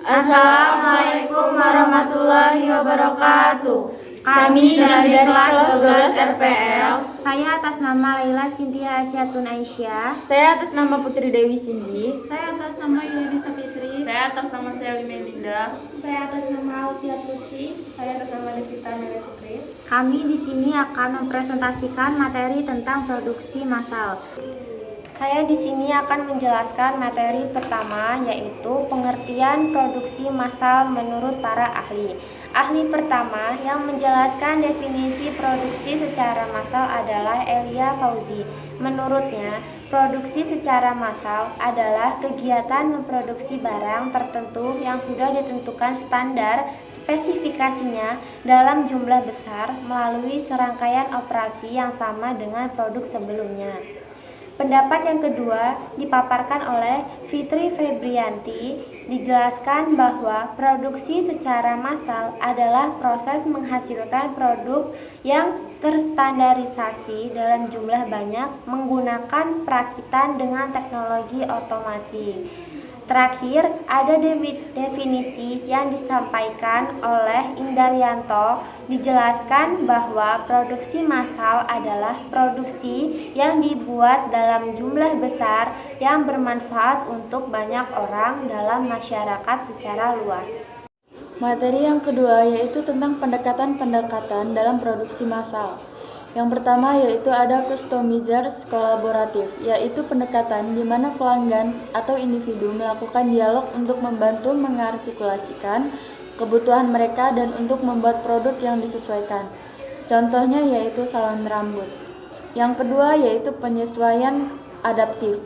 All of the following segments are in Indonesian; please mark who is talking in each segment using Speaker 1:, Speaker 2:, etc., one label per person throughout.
Speaker 1: Assalamualaikum warahmatullahi wabarakatuh. Kami dari kelas 12 RPL.
Speaker 2: Saya atas nama Laila Cynthia Asyatun Aisyah.
Speaker 1: Saya atas nama Putri Dewi Cindy.
Speaker 3: Saya atas nama Yuni Sapitri.
Speaker 4: Saya atas nama Selly Melinda.
Speaker 3: Saya atas nama Alfiat Lutfi. Saya atas nama Devita Nele Putri.
Speaker 2: Kami di sini akan mempresentasikan materi tentang produksi massal. Saya di sini akan menjelaskan materi pertama, yaitu pengertian produksi massal menurut para ahli. Ahli pertama yang menjelaskan definisi produksi secara massal adalah Elia Fauzi. Menurutnya, produksi secara massal adalah kegiatan memproduksi barang tertentu yang sudah ditentukan standar spesifikasinya dalam jumlah besar melalui serangkaian operasi yang sama dengan produk sebelumnya. Pendapat yang kedua dipaparkan oleh Fitri Febrianti, dijelaskan bahwa produksi secara massal adalah proses menghasilkan produk yang terstandarisasi dalam jumlah banyak menggunakan perakitan dengan teknologi otomasi. Terakhir, ada definisi yang disampaikan oleh Indaryanto, dijelaskan bahwa produksi massal adalah produksi yang dibuat dalam jumlah besar yang bermanfaat untuk banyak orang dalam masyarakat secara luas.
Speaker 1: Materi yang kedua yaitu tentang pendekatan-pendekatan dalam produksi massal. Yang pertama yaitu ada customizers kolaboratif, yaitu pendekatan di mana pelanggan atau individu melakukan dialog untuk membantu mengartikulasikan kebutuhan mereka dan untuk membuat produk yang disesuaikan. Contohnya yaitu salon rambut. Yang kedua yaitu penyesuaian adaptif.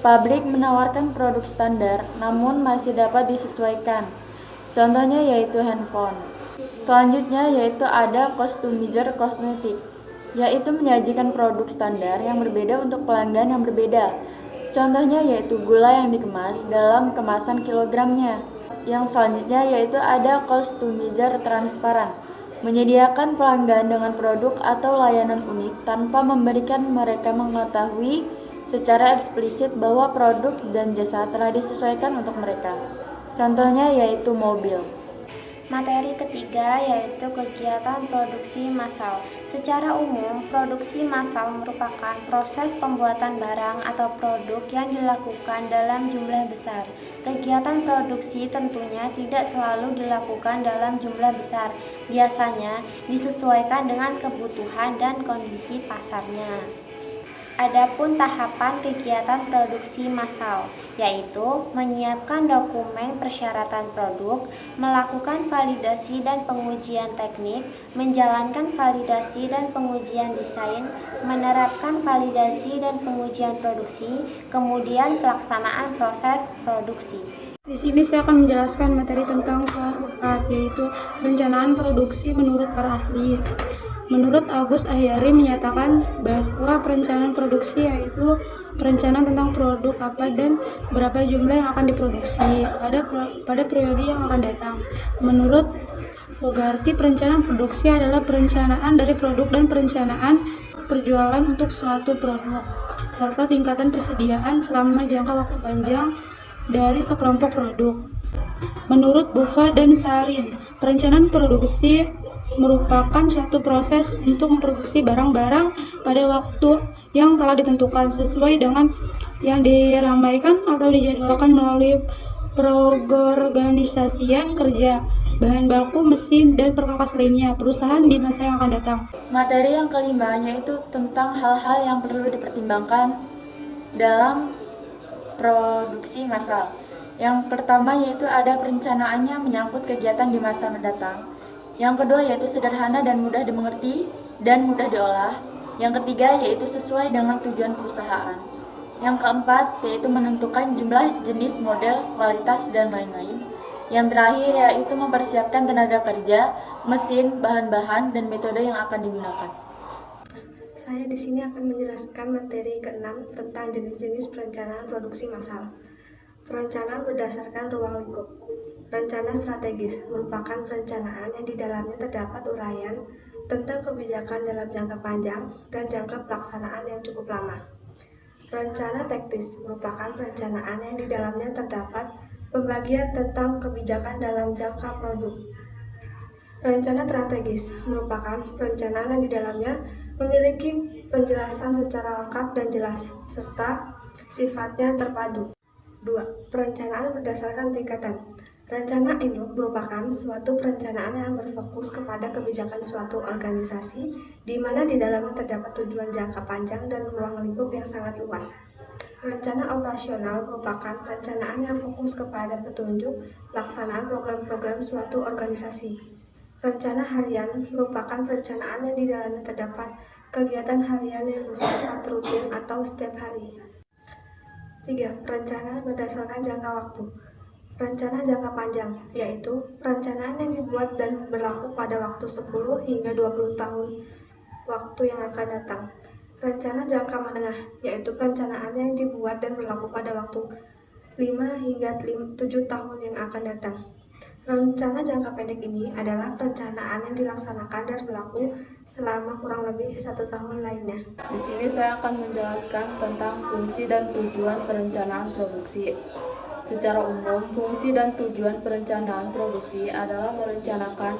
Speaker 1: Pabrik menawarkan produk standar namun masih dapat disesuaikan. Contohnya yaitu handphone. Selanjutnya yaitu ada customizer kosmetik, yaitu menyajikan produk standar yang berbeda untuk pelanggan yang berbeda. Contohnya yaitu gula yang dikemas dalam kemasan kilogramnya. Yang selanjutnya yaitu ada customizer transparan, menyediakan pelanggan dengan produk atau layanan unik tanpa memberikan mereka mengetahui secara eksplisit bahwa produk dan jasa telah disesuaikan untuk mereka. Contohnya yaitu mobil.
Speaker 2: Materi ketiga yaitu kegiatan produksi massal. Secara umum, produksi massal merupakan proses pembuatan barang atau produk yang dilakukan dalam jumlah besar. Kegiatan produksi tentunya tidak selalu dilakukan dalam jumlah besar. Biasanya disesuaikan dengan kebutuhan dan kondisi pasarnya. Adapun tahapan kegiatan produksi massal, yaitu menyiapkan dokumen persyaratan produk, melakukan validasi dan pengujian teknik, menjalankan validasi dan pengujian desain, menerapkan validasi dan pengujian produksi, kemudian pelaksanaan proses produksi.
Speaker 3: Di sini saya akan menjelaskan materi tentang keempat, yaitu perencanaan produksi menurut para ahli. Menurut Agus Ahyari menyatakan bahwa perencanaan produksi yaitu perencanaan tentang produk apa dan berapa jumlah yang akan diproduksi pada periode yang akan datang. Menurut Fogarty, perencanaan produksi adalah perencanaan dari produk dan perencanaan perjualan untuk suatu produk, serta tingkatan persediaan selama jangka waktu panjang dari sekelompok produk. Menurut Bufa dan Sarin, perencanaan produksi merupakan suatu proses untuk memproduksi barang-barang pada waktu yang telah ditentukan sesuai dengan yang diramaikan atau dijadwalkan melalui pengorganisasian kerja, bahan baku, mesin, dan perkakas lainnya perusahaan di masa yang akan datang.
Speaker 1: Materi yang kelima yaitu tentang hal-hal yang perlu dipertimbangkan dalam produksi massal. Yang pertama yaitu ada perencanaannya menyangkut kegiatan di masa mendatang. Yang kedua yaitu sederhana dan mudah dimengerti dan mudah diolah. Yang ketiga yaitu sesuai dengan tujuan perusahaan. Yang keempat yaitu menentukan jumlah, jenis, model, kualitas, dan lain-lain. Yang terakhir yaitu mempersiapkan tenaga kerja, mesin, bahan-bahan, dan metode yang akan digunakan.
Speaker 5: Saya di sini akan menjelaskan materi ke-6 tentang jenis-jenis perencanaan produksi massal. Perencanaan berdasarkan ruang lingkup. Rencana strategis merupakan perencanaan yang di dalamnya terdapat uraian tentang kebijakan dalam jangka panjang dan jangka pelaksanaan yang cukup lama. Rencana taktis merupakan perencanaan yang di dalamnya terdapat Pembagian tentang kebijakan dalam jangka produk. Rencana strategis merupakan perencanaan yang di dalamnya memiliki penjelasan secara lengkap dan jelas, serta sifatnya terpadu. 2. Perencanaan berdasarkan tingkatan. Rencana induk merupakan suatu perencanaan yang berfokus kepada kebijakan suatu organisasi, di mana di dalamnya terdapat tujuan jangka panjang dan ruang lingkup yang sangat luas. Rencana operasional merupakan perencanaan yang fokus kepada petunjuk pelaksanaan program-program suatu organisasi. Rencana harian merupakan perencanaan yang di dalamnya terdapat kegiatan harian yang bersifat rutin atau setiap hari. 3. Rencana berdasarkan jangka waktu. Rencana jangka panjang, yaitu perencanaan yang dibuat dan berlaku pada waktu 10 hingga 20 tahun waktu yang akan datang. Rencana jangka menengah, yaitu perencanaan yang dibuat dan berlaku pada waktu 5 hingga 7 tahun yang akan datang. Rencana jangka pendek ini adalah perencanaan yang dilaksanakan dan berlaku selama kurang lebih 1 tahun lainnya.
Speaker 4: Di sini saya akan menjelaskan tentang fungsi dan tujuan perencanaan produksi. Secara umum, fungsi dan tujuan perencanaan produksi adalah merencanakan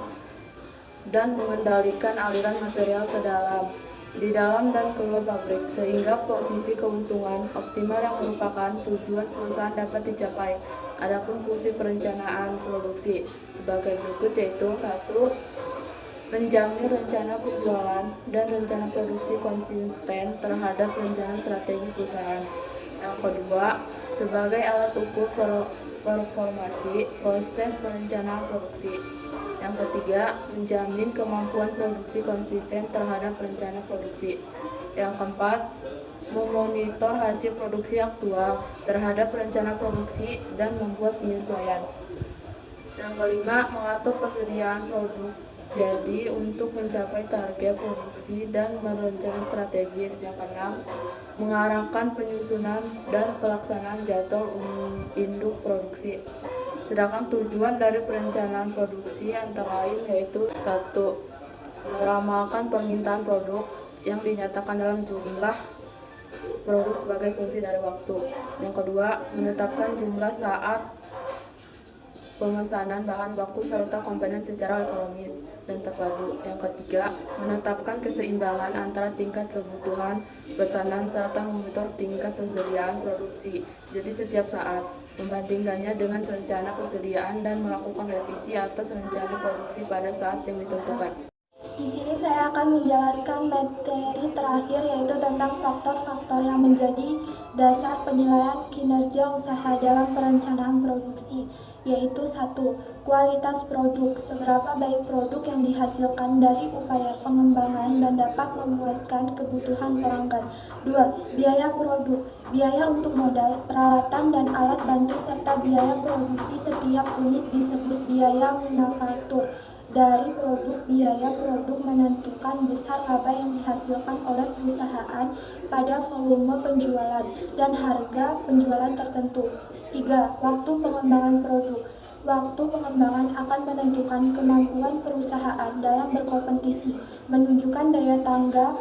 Speaker 4: dan mengendalikan aliran material di dalam dan keluar pabrik, sehingga posisi keuntungan optimal yang merupakan tujuan perusahaan dapat dicapai. Adapun fungsi perencanaan produksi sebagai berikut, yaitu 1. Menjamin rencana penjualan dan rencana produksi konsisten terhadap rencana strategi perusahaan. Yang kedua, sebagai alat ukur performasi proses perencanaan produksi. Yang ketiga, menjamin kemampuan produksi konsisten terhadap rencana produksi. Yang keempat, memonitor hasil produksi aktual terhadap rencana produksi dan membuat penyesuaian. Yang kelima, mengatur persediaan produk jadi untuk mencapai target produksi dan merencana strategis. Yang keenam, mengarahkan penyusunan dan pelaksanaan jadwal induk produksi. Sedangkan tujuan dari perencanaan produksi antara lain yaitu 1. Meramalkan permintaan produk yang dinyatakan dalam jumlah produk sebagai fungsi dari waktu. Yang kedua, menetapkan jumlah saat pemesanan bahan baku serta komponen secara ekonomis dan terpadu. Yang ketiga, menetapkan keseimbangan antara tingkat kebutuhan pesanan serta memonitor tingkat persediaan produksi. Jadi setiap saat membandingkannya dengan rencana persediaan dan melakukan revisi atas rencana produksi pada saat yang ditentukan.
Speaker 6: Di sini saya akan menjelaskan materi terakhir, yaitu tentang faktor-faktor yang menjadi dasar penilaian kinerja usaha dalam perencanaan produksi, yaitu 1. Kualitas produk, seberapa baik produk yang dihasilkan dari upaya pengembangan dan dapat memuaskan kebutuhan pelanggan. 2. Biaya produk, biaya untuk modal, peralatan dan alat bantu serta biaya produksi setiap unit disebut biaya manufaktur. Dari produk, biaya produk menentukan besar laba yang dihasilkan oleh perusahaan pada volume penjualan dan harga penjualan tertentu. 3. Waktu pengembangan produk. Waktu pengembangan akan menentukan kemampuan perusahaan dalam berkompetisi, menunjukkan daya tanggap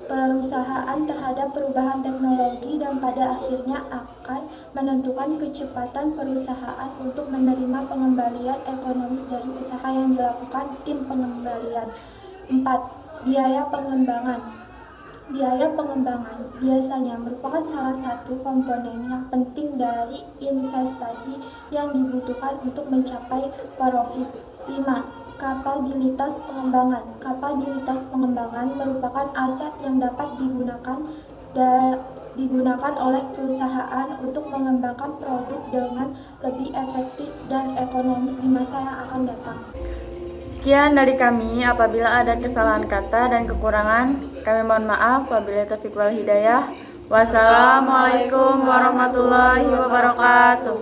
Speaker 6: perusahaan terhadap perubahan teknologi, dan pada akhirnya akan menentukan kecepatan perusahaan untuk menerima pengembalian ekonomis dari usaha yang dilakukan tim pengembalian. 4. Biaya pengembangan. Biaya pengembangan biasanya merupakan salah satu komponen yang penting dari investasi yang dibutuhkan untuk mencapai profit. 5. Kapabilitas pengembangan. Kapabilitas pengembangan merupakan aset yang dapat digunakan oleh perusahaan untuk mengembangkan produk dengan lebih efektif dan ekonomis di masa yang akan datang.
Speaker 1: Sekian dari kami. Apabila ada kesalahan kata dan kekurangan, kami mohon maaf. Wabillahi taufiq wal hidayah. Wassalamualaikum warahmatullahi wabarakatuh.